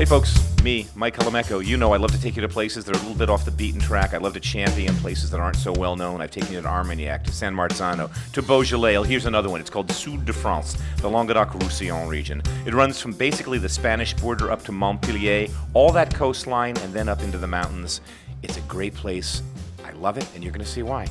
Hey folks, me, Mike Colameco. You know I love to take you to places that are a little bit off the beaten track. I love to champion places that aren't so well known. I've taken you to Armagnac, to San Marzano, to Beaujolais. Here's another one. It's called Sud de France, the Languedoc-Roussillon region. It runs from basically the Spanish border up to Montpellier, all that coastline, and then up into the mountains. It's a great place. I love it, and you're going to see why.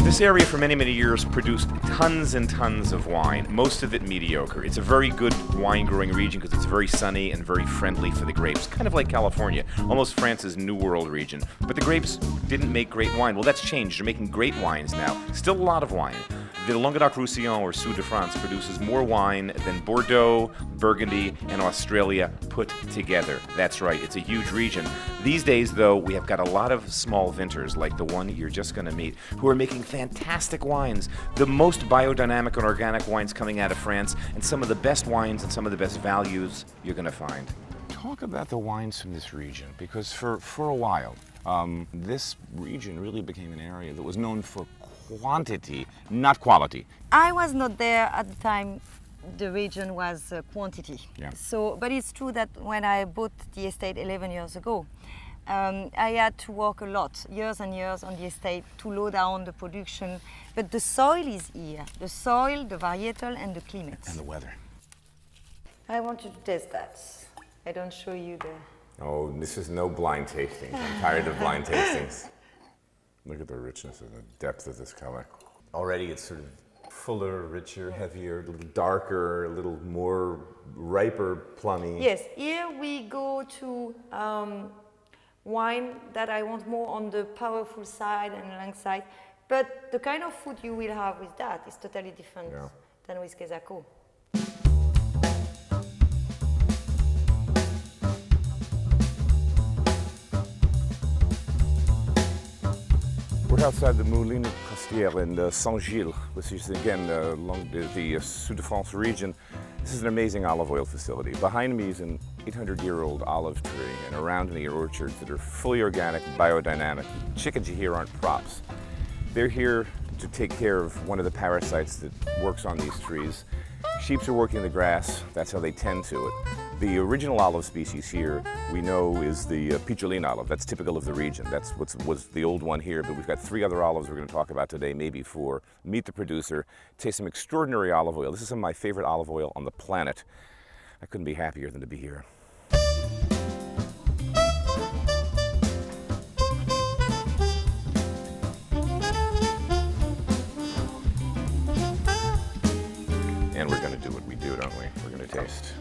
This area for many, many years produced tons and tons of wine, most of it mediocre. It's a very good wine growing region because it's very sunny and very friendly for the grapes, kind of like California, almost France's New World region. But the grapes didn't make great wine. Well, that's changed. They're making great wines now. Still a lot of wine. The Languedoc-Roussillon, or Sud de France, produces more wine than Bordeaux, Burgundy, and Australia put together. That's right, it's a huge region. These days, though, we have got a lot of small vintners, like the one you're just going to meet, who are making fantastic wines, the most biodynamic and organic wines coming out of France, and some of the best wines and some of the best values you're going to find. Talk about the wines from this region, because for a while, this region really became an area that was known for quantity, not quality. I was not there at the time the region was quantity. Yeah. So, but it's true that when I bought the estate 11 years ago, I had to work a lot, years and years on the estate to low down the production. But the soil is here. The soil, the varietal, and the climate. And the weather. I want you to taste that. I don't show you the... Oh, this is no blind tasting. I'm tired of blind tastings. Look at the richness and the depth of this color. Already it's sort of fuller, richer, heavier, a little darker, a little more riper, plummy. Yes, here we go to wine that I want more on the powerful side and long side. But the kind of food you will have with that is totally different than with Quesaco. We're outside the Moulin de Costières in Saint-Gilles, which is again along the Sud de France region. This is an amazing olive oil facility. Behind me is an 800-year-old olive tree, and around me are orchards that are fully organic, biodynamic. Chickens you hear aren't props. They're here to take care of one of the parasites that works on these trees. Sheep are working the grass, that's how they tend to it. The original olive species here, we know, is the Picholine olive. That's typical of the region. That's was the old one here, but we've got 3 other olives we're going to talk about today, maybe 4. Meet the producer, taste some extraordinary olive oil. This is some of my favorite olive oil on the planet. I couldn't be happier than to be here. And we're going to do what we do, don't we? We're going to taste.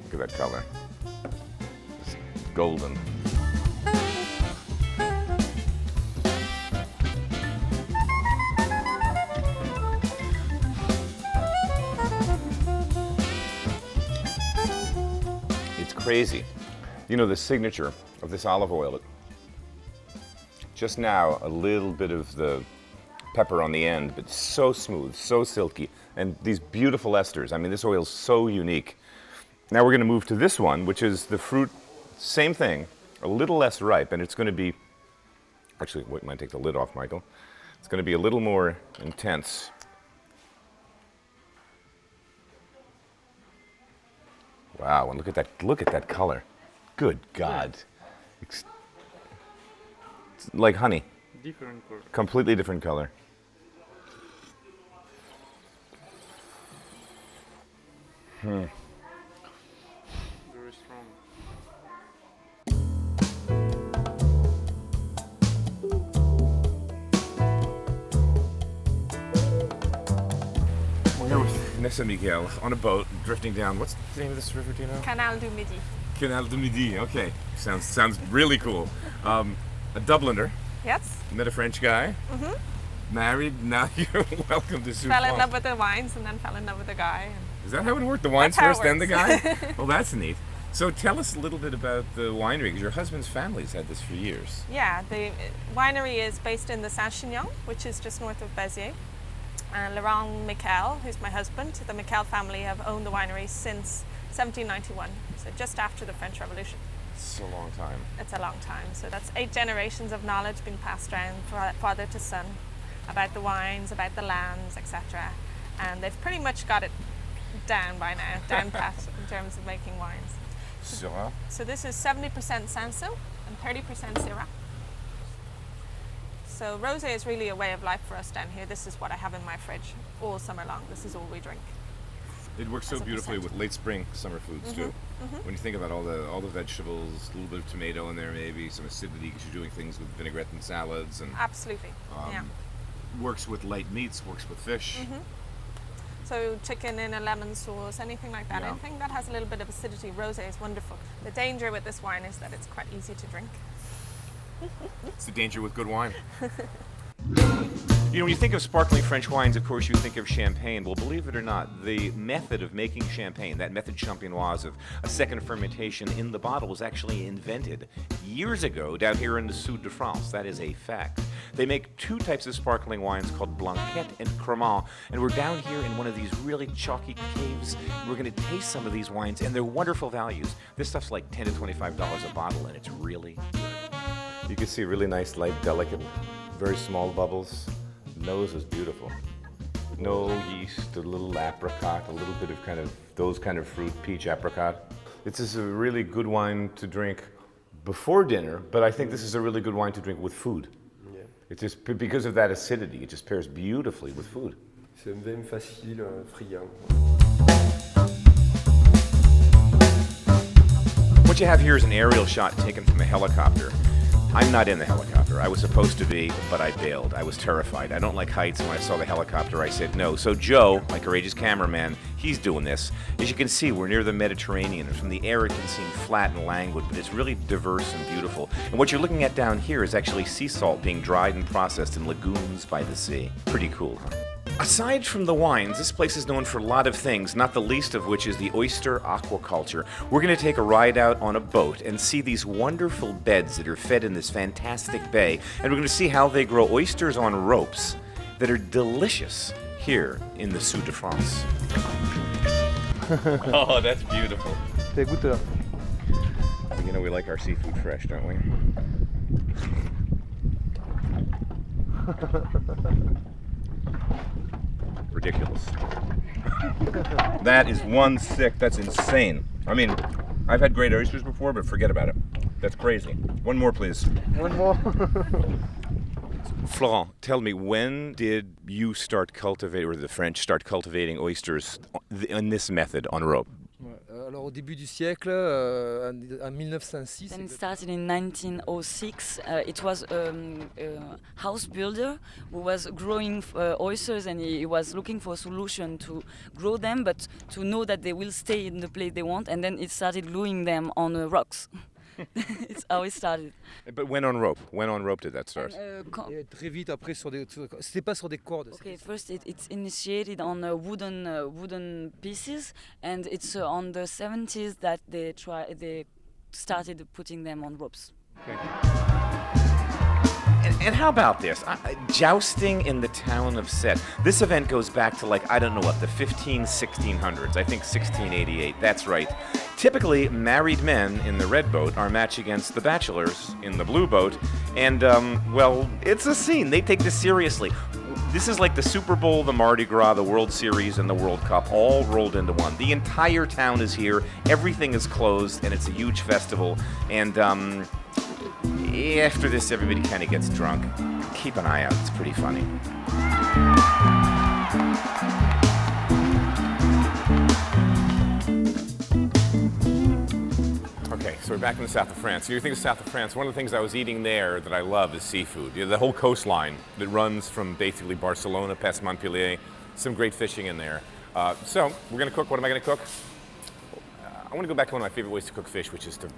Look at that color. It's golden. It's crazy. You know, the signature of this olive oil, just now a little bit of the pepper on the end, but so smooth, so silky, and these beautiful esters. I mean, this oil is so unique. Now we're going to move to this one, which is the fruit, same thing, a little less ripe, and it's going to be, actually, wait, might take the lid off, Michael. It's going to be a little more intense. Wow, and look at that color. Good God. It's like honey. Different color. Completely different color. Very strong. We're here with Nessa Miguel on a boat drifting down. What's the name of this river, do you know? Canal du Midi. Canal du Midi, okay. Sounds really cool. A Dubliner, Yes. met a French guy, married, now you're welcome to Sud de Fell in France. love with the wines and then fell in love with the guy. Is that how it worked? The wines That's how it first, then the guy? works. Well, that's neat. So tell us a little bit about the winery, because your husband's family's had this for years. Yeah, the winery is based in the Saint-Chinian, which is just north of Béziers. And Laurent Miquel, who's my husband, the Miquel family have owned the winery since 1791, so just after the French Revolution. It's a long time. It's a long time. So that's 8 generations of knowledge being passed down father to son about the wines, about the lands, etc. And they've pretty much got it down by now, down pat in terms of making wines. Syrah. So this is 70% Sanso and 30% Syrah. So rosé is really a way of life for us down here. This is what I have in my fridge all summer long. This is all we drink. It works so As a beautifully percent. with late spring summer foods too. When you think about all the vegetables, a little bit of tomato in there, maybe some acidity because you're doing things with vinaigrette and salads, and Absolutely. Yeah. works with light meats, works with fish. So chicken in a lemon sauce, anything like that. Yeah. Anything that has a little bit of acidity. Rosé is wonderful. The danger with this wine is that it's quite easy to drink. It's the danger with good wine. You know, when you think of sparkling French wines, of course, you think of champagne. Well, believe it or not, the method of making champagne, that method champenoise of a second fermentation in the bottle, was actually invented years ago down here in the Sud de France. That is a fact. They make two types of sparkling wines called Blanquette and Cremant, and we're down here in one of these really chalky caves. We're going to taste some of these wines, and they're wonderful values. This stuff's like $10 to $25 a bottle, and it's really good. You can see really nice, light, delicate, very small bubbles. Nose is beautiful. No yeast, a little apricot, a little bit of those kind of fruit, peach, apricot. This is a really good wine to drink before dinner, but I think this is a really good wine to drink with food. Yeah. It's just because of that acidity, it just pairs beautifully with food. C'est même facile, friand. What you have here is an aerial shot taken from a helicopter. I'm not in the helicopter. I was supposed to be, but I bailed. I was terrified. I don't like heights. When I saw the helicopter, I said no. So Joe, my courageous cameraman, he's doing this. As you can see, we're near the Mediterranean, and from the air it can seem flat and languid, but it's really diverse and beautiful. And what you're looking at down here is actually sea salt being dried and processed in lagoons by the sea. Pretty cool, huh? Aside from the wines, this place is known for a lot of things, not the least of which is the oyster aquaculture. We're going to take a ride out on a boat and see these wonderful beds that are fed in this fantastic bay, and we're going to see how they grow oysters on ropes that are delicious here in the Sud de France. Oh, that's beautiful. T'es goûteur. You know we like our seafood fresh, don't we? Ridiculous. That is one sick. That's insane. I mean, I've had great oysters before, but forget about it. That's crazy. One more, please. One more. Florent, tell me, when did you start cultivating, or the French start cultivating oysters in this method on rope? Alors au début du siècle, en 1906. Then it started in 1906. It was a house builder who was growing oysters, and he was looking for a solution to grow them, but to know that they will stay in the place they want. And then it started gluing them on rocks. It's how it started. But when on rope? When on rope did that start? Et très vite après c'était pas sur des cordes. Okay, first it's initiated on wooden pieces, and it's on the 70s that they started putting them on ropes. And how about this? Jousting in the town of Sète. This event goes back to, like, I don't know what, the 1600s. I think 1688. That's right. Typically, married men in the red boat are matched against the bachelors in the blue boat. And, well, it's a scene. They take this seriously. This is like the Super Bowl, the Mardi Gras, the World Series, and the World Cup all rolled into one. The entire town is here. Everything is closed, and it's a huge festival. And, after this, everybody kind of gets drunk. Keep an eye out. It's pretty funny. Okay, so we're back in the south of France. You think of south of France, one of the things I was eating there that I love is seafood. You know, the whole coastline that runs from basically Barcelona past Montpellier. Some great fishing in there. So we're going to cook. What am I going to cook? I want to go back to one of my favorite ways to cook fish, which is to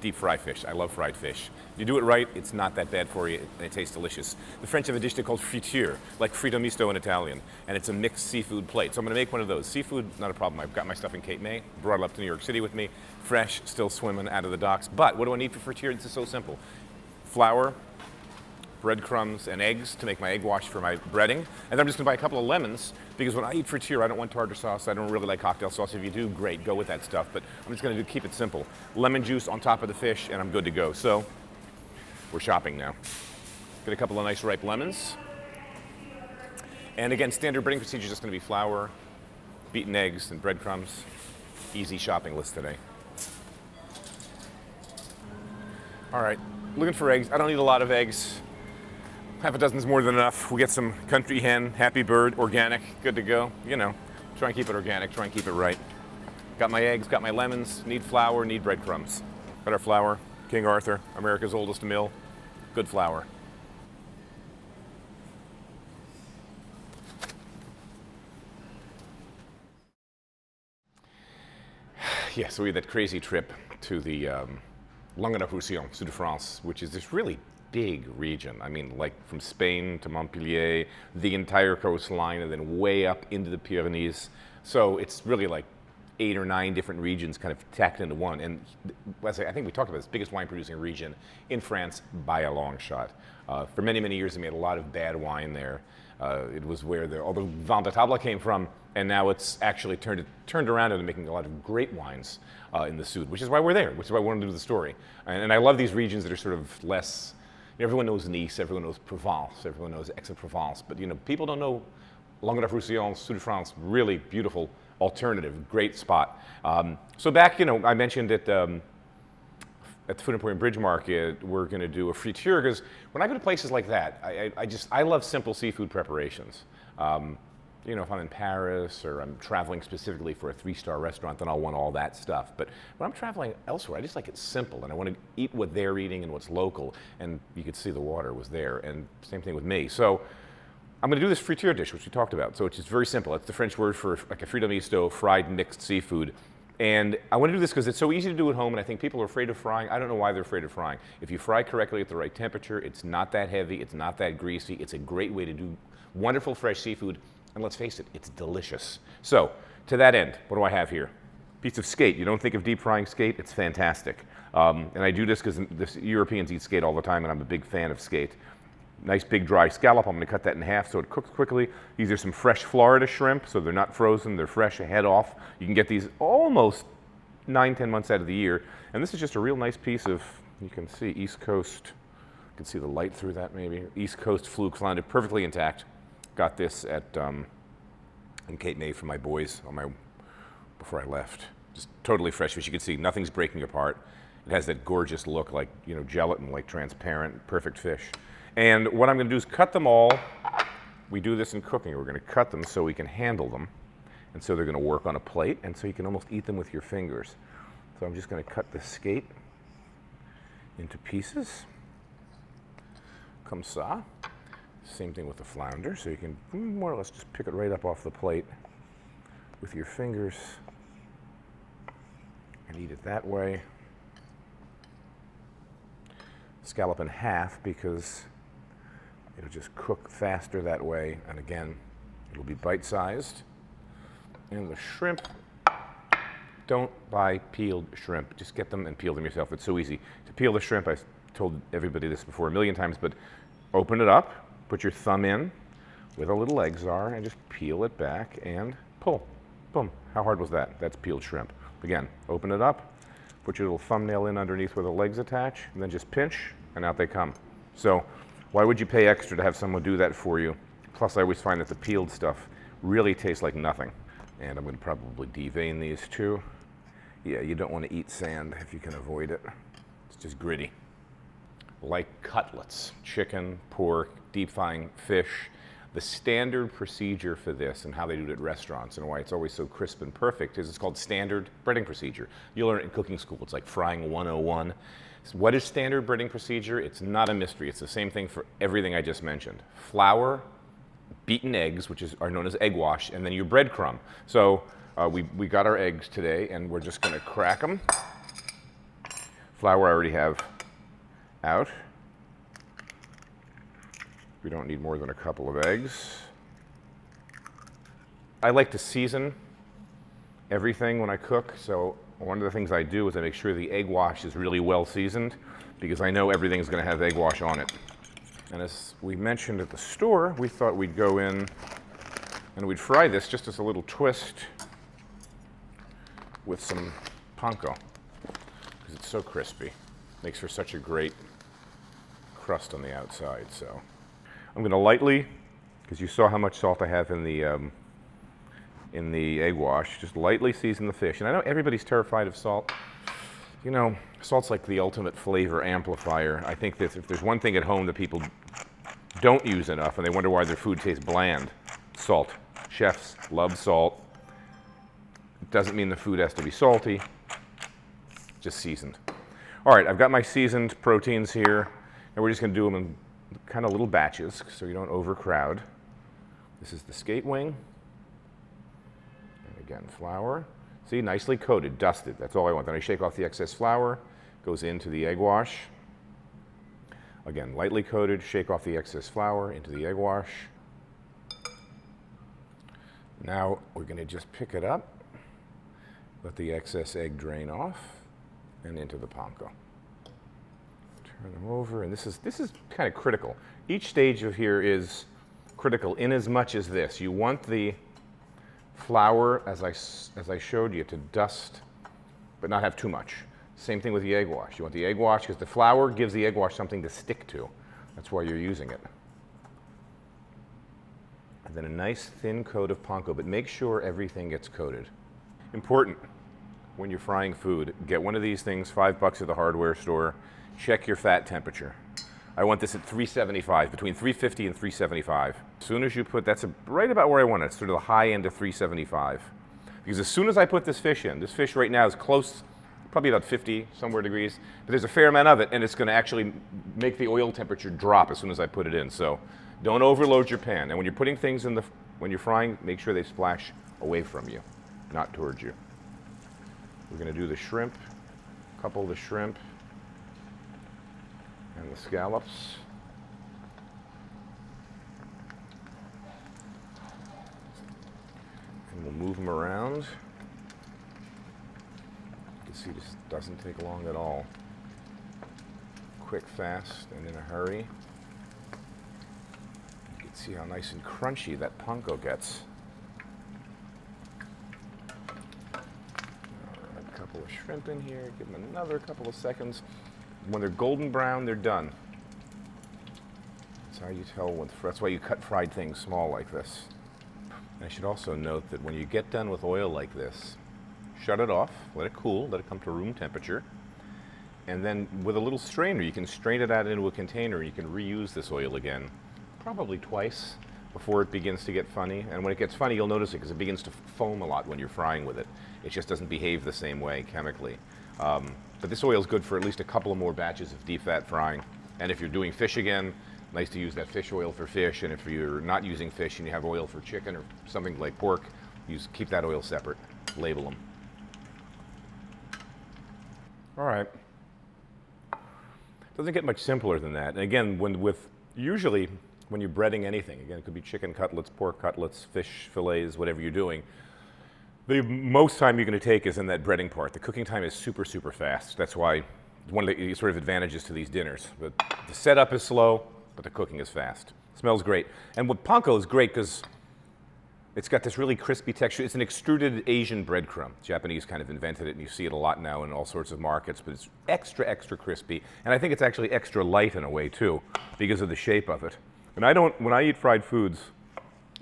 deep fry fish. I love fried fish. If you do it right, it's not that bad for you, and it tastes delicious. The French have a dish called friture, like fritto misto in Italian, and it's a mixed seafood plate. So I'm going to make one of those. Seafood, not a problem. I've got my stuff in Cape May, brought it up to New York City with me, fresh, still swimming out of the docks. But what do I need for friture? This is so simple. Flour, breadcrumbs, and eggs to make my egg wash for my breading. And then I'm just going to buy a couple of lemons, because when I eat friture, I don't want tartar sauce. I don't really like cocktail sauce. If you do, great, go with that stuff. But I'm just going to keep it simple. Lemon juice on top of the fish, and I'm good to go. So we're shopping now. Get a couple of nice ripe lemons. And again, standard breading procedure is just going to be flour, beaten eggs, and breadcrumbs. Easy shopping list today. All right, looking for eggs. I don't need a lot of eggs. Half a dozen's more than enough. We get some country hen, happy bird, organic, good to go. You know, try and keep it organic, try and keep it right. Got my eggs, got my lemons, need flour, need breadcrumbs. Got our flour, King Arthur, America's oldest mill, good flour. Yeah, so we had that crazy trip to the Languedoc-Roussillon, Sud de France, which is this really big region. I mean, like from Spain to Montpellier, the entire coastline, and then way up into the Pyrenees. So it's really like 8 or 9 different regions kind of tacked into one. And I think we talked about this, biggest wine producing region in France by a long shot. For many, many years, they made a lot of bad wine there. It was where all the vin de table came from, and now it's actually turned around into making a lot of great wines in the Sud, which is why we're there, which is why I wanted to do the story. And I love these regions that are sort of less, everyone knows Nice, everyone knows Provence, everyone knows Aix-en-Provence, but people don't know Languedoc-Roussillon, Sud de France, really beautiful alternative, great spot. So back, I mentioned at the Food Emporium Bridge Market, we're going to do a friture, because when I go to places like that, I love simple seafood preparations. If I'm in Paris or I'm traveling specifically for a 3-star restaurant, then I'll want all that stuff. But when I'm traveling elsewhere, I just like it simple, and I want to eat what they're eating and what's local. And you could see the water was there, and same thing with me. So I'm going to do this friture dish, which we talked about. So it's just very simple. It's the French word for like a frites misto, fried mixed seafood. And I want to do this because it's so easy to do at home, and I think people are afraid of frying. I don't know why they're afraid of frying. If you fry correctly at the right temperature, it's not that heavy, it's not that greasy. It's a great way to do wonderful fresh seafood. And let's face it, it's delicious. So, to that end, what do I have here? Piece of skate. You don't think of deep frying skate? It's fantastic. And I do this because the Europeans eat skate all the time, and I'm a big fan of skate. Nice big dry scallop. I'm going to cut that in half so it cooks quickly. These are some fresh Florida shrimp, so they're not frozen. They're fresh, head off. You can get these almost 9-10 months out of the year. And this is just a real nice piece of, you can see East Coast. You can see the light through that maybe. East Coast fluke flounder, perfectly intact. Got this at in Cape May for my boys before I left. Just totally fresh fish. You can see nothing's breaking apart. It has that gorgeous look, like gelatin, like transparent, perfect fish. And what I'm going to do is cut them all. We do this in cooking. We're going to cut them so we can handle them, and so they're going to work on a plate, and so you can almost eat them with your fingers. So I'm just going to cut the skate into pieces, comme ça. Same thing with the flounder, so you can more or less just pick it right up off the plate with your fingers and eat it that way. Scallop in half because it'll just cook faster that way, and again, it'll be bite-sized. And the shrimp, don't buy peeled shrimp. Just get them and peel them yourself. It's so easy. To peel the shrimp, I've told everybody this before a million times, but open it up. Put your thumb in where the little legs are and just peel it back and pull. Boom. How hard was that? That's peeled shrimp. Again, open it up, put your little thumbnail in underneath where the legs attach, and then just pinch, and out they come. So why would you pay extra to have someone do that for you? Plus, I always find that the peeled stuff really tastes like nothing. And I'm going to probably devein these too. Yeah, you don't want to eat sand if you can avoid it. It's just gritty. Like cutlets, chicken, pork, deep frying fish. The standard procedure for this and how they do it at restaurants and why it's always so crisp and perfect is it's called standard breading procedure. You'll learn it in cooking school. It's like frying 101. So what is standard breading procedure? It's not a mystery. It's the same thing for everything I just mentioned. Flour, beaten eggs, which are known as egg wash, and then your breadcrumb. So we got our eggs today, and we're just going to crack them. Flour I already have out. We don't need more than a couple of eggs. I like to season everything when I cook, so one of the things I do is I make sure the egg wash is really well seasoned because I know everything's going to have egg wash on it. And as we mentioned at the store, we thought we'd go in and we'd fry this just as a little twist with some panko because it's so crispy. Makes for such a great crust on the outside. So I'm going to lightly because you saw how much salt I have in the egg wash. Just lightly season the fish. And I know everybody's terrified of salt. You know, salt's like the ultimate flavor amplifier. I think that if there's one thing at home that people don't use enough and they wonder why their food tastes bland, salt. Chefs love salt. It doesn't mean the food has to be salty, just seasoned. All right, I've got my seasoned proteins here, and we're just going to do them in kind of little batches so you don't overcrowd. This is the skate wing. And again, flour. See, nicely coated, dusted. That's all I want. Then I shake off the excess flour, goes into the egg wash. Again, lightly coated, shake off the excess flour into the egg wash. Now we're going to just pick it up, let the excess egg drain off, and into the panko. Turn them over, and this is kind of critical. Each stage of here is critical in as much as this. You want the flour, as I showed you, to dust, but not have too much. Same thing with the egg wash. You want the egg wash because the flour gives the egg wash something to stick to. That's why you're using it. And then a nice thin coat of panko, but make sure everything gets coated. Important when you're frying food, get one of these things, $5 at the hardware store. Check your fat temperature. I want this at 375, between 350 and 375. As soon as you put, that's right about where I want it, sort of the high end of 375. Because as soon as I put this fish in, this fish right now is close, probably about 50 somewhere degrees, but there's a fair amount of it, and it's going to actually make the oil temperature drop as soon as I put it in. So don't overload your pan. And when you're putting things in when you're frying, make sure they splash away from you, not towards you. We're going to do the shrimp, a couple of the shrimp, and the scallops. And we'll move them around. You can see this doesn't take long at all. Quick, fast, and in a hurry. You can see how nice and crunchy that panko gets. A couple of shrimp in here, give them another couple of seconds. When they're golden brown, they're done. That's how you tell that's why you cut fried things small like this. And I should also note that when you get done with oil like this, shut it off, let it cool, let it come to room temperature. And then with a little strainer, you can strain it out into a container. You can reuse this oil again, probably twice before it begins to get funny. And when it gets funny, you'll notice it because it begins to foam a lot when you're frying with it. It just doesn't behave the same way chemically. But this oil is good for at least a couple of more batches of deep fat frying. And if you're doing fish again, nice to use that fish oil for fish. And if you're not using fish and you have oil for chicken or something like pork, keep that oil separate. Label them. All right. Doesn't get much simpler than that. And again, usually when you're breading anything, again, it could be chicken cutlets, pork cutlets, fish fillets, whatever you're doing, the most time you're going to take is in that breading part. The cooking time is super, super fast. That's why one of the sort of advantages to these dinners. But the setup is slow, but the cooking is fast. Smells great. And with panko is great because it's got this really crispy texture. It's an extruded Asian breadcrumb. Japanese kind of invented it, and you see it a lot now in all sorts of markets, but it's extra, extra crispy. And I think it's actually extra light in a way, too, because of the shape of it. And when I eat fried foods,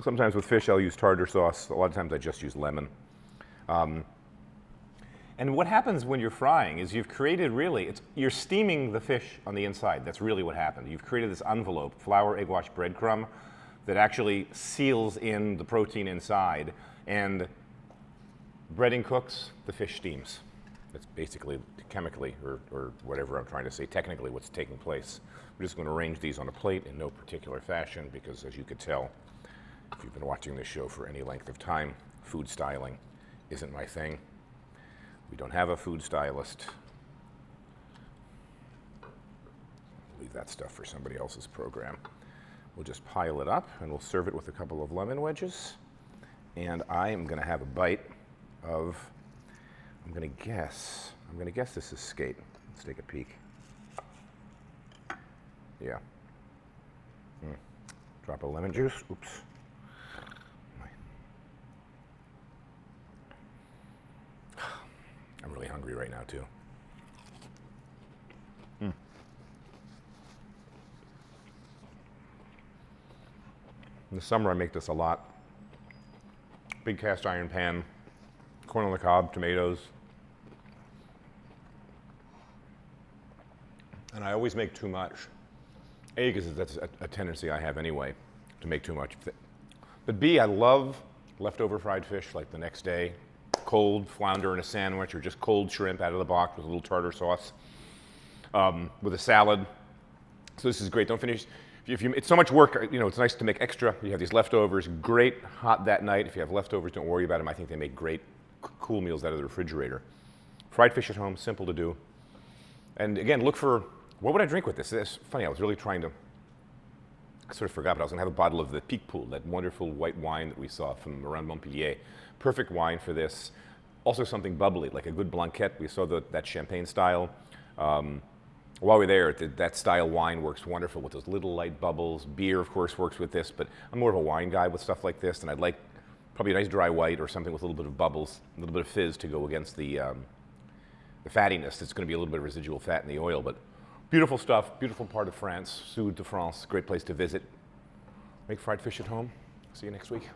sometimes with fish I'll use tartar sauce. A lot of times I just use lemon. And what happens when you're frying is you've created you're steaming the fish on the inside. That's really what happened. You've created this envelope, flour, egg wash, breadcrumb, that actually seals in the protein inside. And breading cooks, the fish steams. That's basically chemically, or whatever I'm trying to say, technically what's taking place. We're just going to arrange these on a plate in no particular fashion because, as you could tell, if you've been watching this show for any length of time, food styling isn't my thing. We don't have a food stylist. Leave that stuff for somebody else's program. We'll just pile it up and we'll serve it with a couple of lemon wedges. And I am going to have a bite of, I'm going to guess this is skate. Let's take a peek. Yeah. Drop of lemon juice. Oops. I'm really hungry right now, too. In the summer, I make this a lot. Big cast iron pan, corn on the cob, tomatoes. And I always make too much. A, because that's a tendency I have anyway, to make too much. But B, I love leftover fried fish like the next day. Cold flounder in a sandwich, or just cold shrimp out of the box with a little tartar sauce, with a salad. So this is great. Don't finish. It's so much work, you know, it's nice to make extra. You have these leftovers, great hot that night. If you have leftovers, don't worry about them. I think they make great cool meals out of the refrigerator. Fried fish at home, simple to do. And again, look for, what would I drink with this? It's funny, I was really trying to, I sort of forgot, but I was going to have a bottle of the Picpoul, that wonderful white wine that we saw from around Montpellier. Perfect wine for this. Also something bubbly, like a good blanquette. We saw that champagne style. While we're there, that style wine works wonderful with those little light bubbles. Beer, of course, works with this, but I'm more of a wine guy with stuff like this, and I'd like probably a nice dry white or something with a little bit of bubbles, a little bit of fizz to go against the fattiness. It's going to be a little bit of residual fat in the oil, but beautiful stuff, beautiful part of France, Sud de France, great place to visit. Make fried fish at home. See you next week.